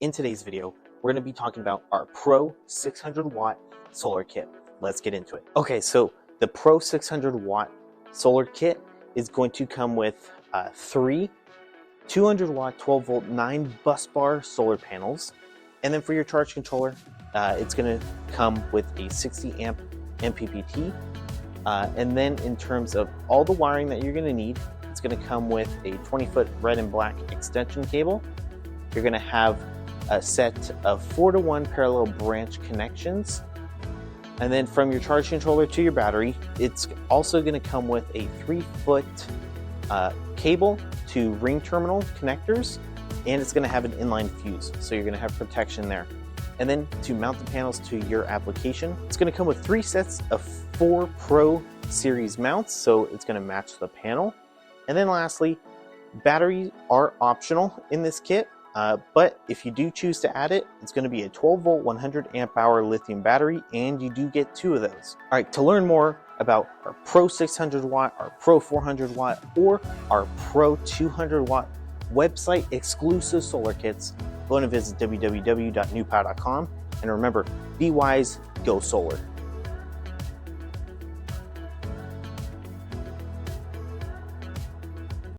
In today's video, we're going to be talking about our Pro 600 watt solar kit. Let's get into it. Okay, so the Pro 600 watt solar kit is going to come with three 200 watt 12 volt 9 bus bar solar panels. And then for your charge controller, it's going to come with a 60 amp MPPT. And then in terms of all the wiring that you're going to need, it's going to come with a 20-foot red and black extension cable. You're going to have a set of 4-to-1 parallel branch connections. And then from your charge controller to your battery, it's also going to come with a 3-foot cable to ring terminal connectors, and it's going to have an inline fuse, so you're going to have protection there. And then to mount the panels to your application, it's going to come with 3 sets of 4 Pro series mounts, so it's going to match the panel. And then lastly, batteries are optional in this kit. But if you do choose to add it, it's going to be a 12 volt 100 amp hour lithium battery, and you do get 2 of those. All right, to learn more about our Pro 600 watt, our Pro 400 watt, or our Pro 200 watt website exclusive solar kits, go and visit www.newpow.com. And remember, be wise, go solar.